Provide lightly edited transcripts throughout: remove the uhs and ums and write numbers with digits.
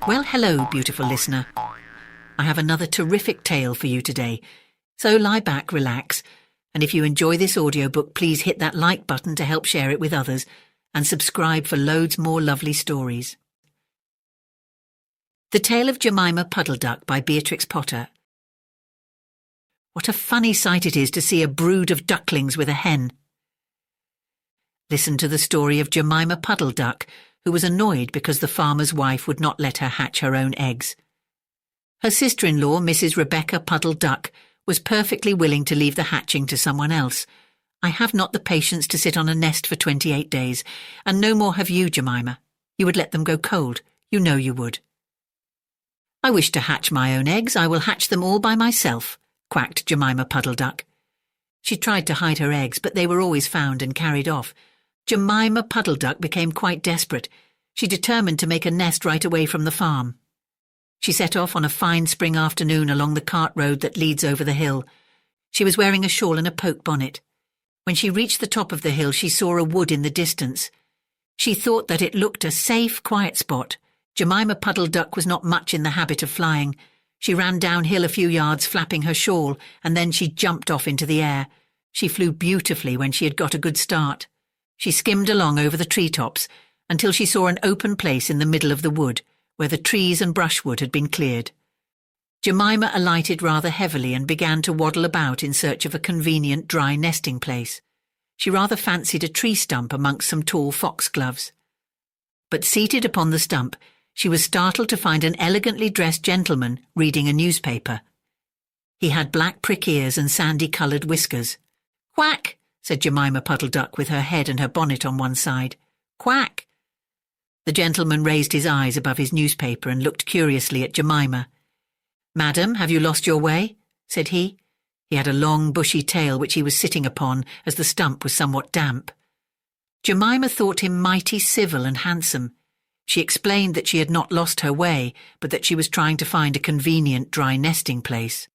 Well, hello, beautiful listener. I have another terrific tale for you today. So lie back, relax, and if you enjoy this audiobook, please hit that like button to help share it with others, and subscribe for loads more lovely stories. The Tale of Jemima Puddle-Duck by Beatrix Potter. What a funny sight it is to see a brood of ducklings with a hen. Listen to the story of Jemima Puddle-Duck, who was annoyed because the farmer's wife would not let her hatch her own eggs. Her sister-in-law, Mrs. Rebecca Puddle-Duck, was perfectly willing to leave the hatching to someone else. I have not the patience to sit on a nest for 28 days, and no more have you, Jemima. You would let them go cold. You know you would. I wish to hatch my own eggs. I will hatch them all by myself, quacked Jemima Puddle-Duck. She tried to hide her eggs, but they were always found and carried off. Jemima Puddle-Duck became quite desperate. She determined to make a nest right away from the farm. She set off on a fine spring afternoon along the cart road that leads over the hill. She was wearing a shawl and a poke bonnet. When she reached the top of the hill, she saw a wood in the distance. She thought that it looked a safe, quiet spot. Jemima Puddle-Duck was not much in the habit of flying. She ran downhill a few yards, flapping her shawl, and then she jumped off into the air. She flew beautifully when she had got a good start. She skimmed along over the treetops until she saw an open place in the middle of the wood, where the trees and brushwood had been cleared. Jemima alighted rather heavily and began to waddle about in search of a convenient dry nesting place. She rather fancied a tree stump amongst some tall foxgloves. But seated upon the stump, she was startled to find an elegantly dressed gentleman reading a newspaper. He had black prick ears and sandy-coloured whiskers. "Quack!" said Jemima Puddle-Duck with her head and her bonnet on one side. "Quack!" The gentleman raised his eyes above his newspaper and looked curiously at Jemima. "Madam, have you lost your way?" said he. He had a long, bushy tail which he was sitting upon, as the stump was somewhat damp. Jemima thought him mighty civil and handsome. She explained that she had not lost her way, but that she was trying to find a convenient dry nesting place.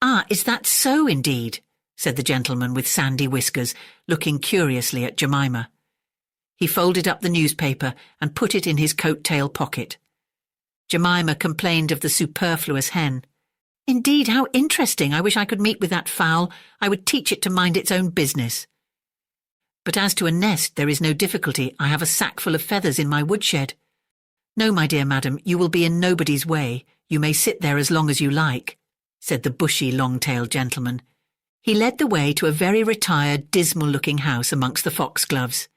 "Ah, is that so indeed?" said the gentleman with sandy whiskers, looking curiously at Jemima. He folded up the newspaper and put it in his coat-tail pocket. Jemima complained of the superfluous hen. "Indeed, how interesting! I wish I could meet with that fowl. I would teach it to mind its own business. But as to a nest, there is no difficulty. I have a sackful of feathers in my woodshed." "No, my dear madam, you will be in nobody's way. You may sit there as long as you like," said the bushy, long-tailed gentleman. He led the way to a very retired, dismal-looking house amongst the foxgloves.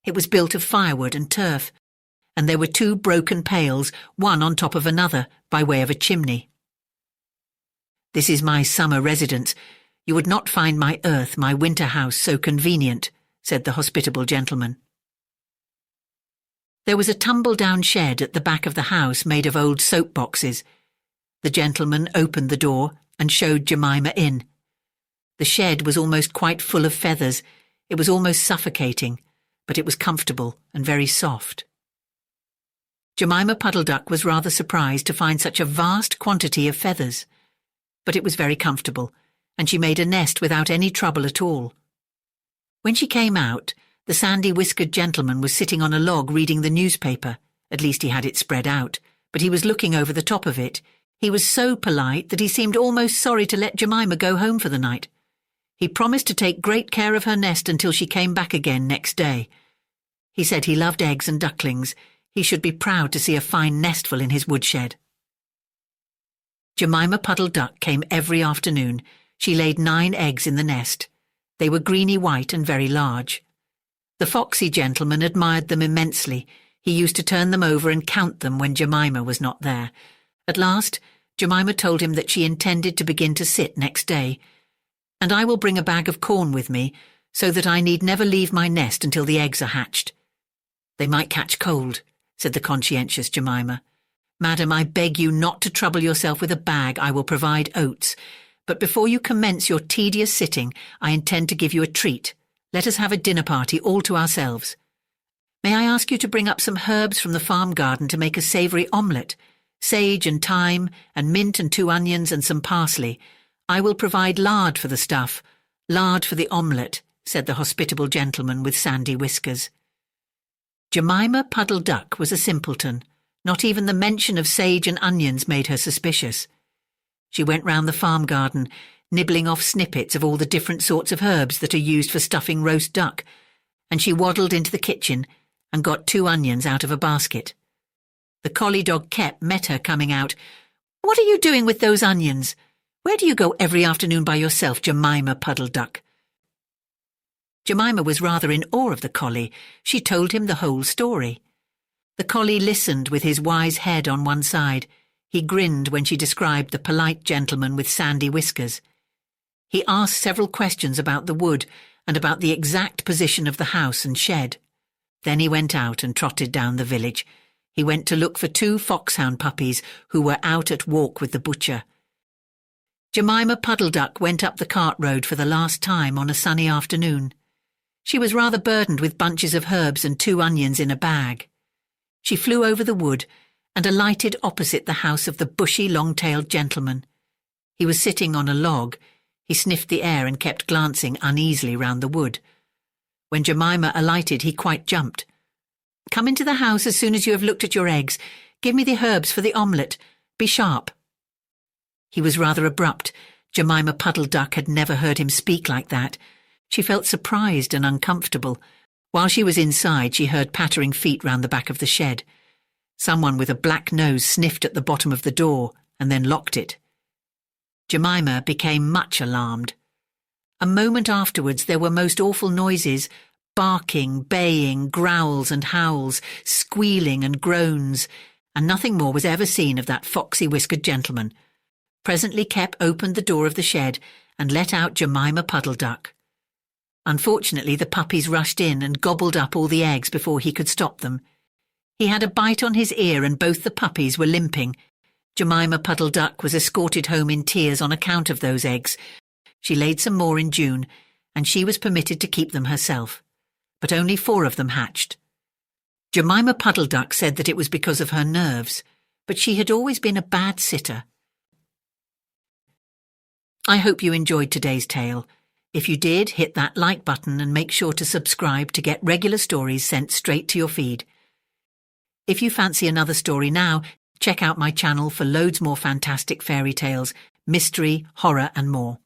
It was built of firewood and turf, and there were two broken pails, one on top of another, by way of a chimney. "This is my summer residence. You would not find my earth, my winter house, so convenient," said the hospitable gentleman. There was a tumble-down shed at the back of the house made of old soap boxes. The gentleman opened the door and showed Jemima in. The shed was almost quite full of feathers. It was almost suffocating, but it was comfortable and very soft. Jemima Puddle-Duck was rather surprised to find such a vast quantity of feathers, but it was very comfortable, and she made a nest without any trouble at all. When she came out, the sandy-whiskered gentleman was sitting on a log reading the newspaper. At least he had it spread out, but he was looking over the top of it. He was so polite that he seemed almost sorry to let Jemima go home for the night. He promised to take great care of her nest until she came back again next day. He said he loved eggs and ducklings. He should be proud to see a fine nestful in his woodshed. Jemima Puddle-Duck came every afternoon. She laid 9 eggs in the nest. They were greeny-white and very large. The foxy gentleman admired them immensely. He used to turn them over and count them when Jemima was not there. At last, Jemima told him that she intended to begin to sit next day. "And I will bring a bag of corn with me, so that I need never leave my nest until the eggs are hatched." "They might catch cold," said the conscientious Jemima. "Madam, I beg you not to trouble yourself with a bag. I will provide oats. But before you commence your tedious sitting, I intend to give you a treat. Let us have a dinner party all to ourselves. May I ask you to bring up some herbs from the farm garden to make a savoury omelette? Sage and thyme, and mint and 2 onions and some parsley. I will provide lard for the stuff. Lard for the omelette," said the hospitable gentleman with sandy whiskers. Jemima Puddle-Duck was a simpleton. Not even the mention of sage and onions made her suspicious. She went round the farm garden, nibbling off snippets of all the different sorts of herbs that are used for stuffing roast duck, and she waddled into the kitchen and got 2 onions out of a basket. The collie dog Kep met her coming out. "What are you doing with those onions? Where do you go every afternoon by yourself, Jemima Puddle-Duck?" Jemima was rather in awe of the collie. She told him the whole story. The collie listened with his wise head on one side. He grinned when she described the polite gentleman with sandy whiskers. He asked several questions about the wood and about the exact position of the house and shed. Then he went out and trotted down the village. He went to look for 2 foxhound puppies who were out at walk with the butcher. Jemima Puddle-Duck went up the cart road for the last time on a sunny afternoon. She was rather burdened with bunches of herbs and 2 onions in a bag. She flew over the wood and alighted opposite the house of the bushy, long-tailed gentleman. He was sitting on a log. He sniffed the air and kept glancing uneasily round the wood. When Jemima alighted, he quite jumped. "Come into the house as soon as you have looked at your eggs. Give me the herbs for the omelette. Be sharp." He was rather abrupt. Jemima Puddle-Duck had never heard him speak like that. She felt surprised and uncomfortable. While she was inside, she heard pattering feet round the back of the shed. Someone with a black nose sniffed at the bottom of the door and then locked it. Jemima became much alarmed. A moment afterwards there were most awful noises, barking, baying, growls and howls, squealing and groans, and nothing more was ever seen of that foxy-whiskered gentleman. Presently Kep opened the door of the shed and let out Jemima Puddle-Duck. Unfortunately, the puppies rushed in and gobbled up all the eggs before he could stop them. He had a bite on his ear and both the puppies were limping. Jemima Puddle-Duck was escorted home in tears on account of those eggs. She laid some more in June, and she was permitted to keep them herself. But only 4 of them hatched. Jemima Puddle-Duck said that it was because of her nerves, but she had always been a bad sitter. I hope you enjoyed today's tale. If you did, hit that like button and make sure to subscribe to get regular stories sent straight to your feed. If you fancy another story now, check out my channel for loads more fantastic fairy tales, mystery, horror and more.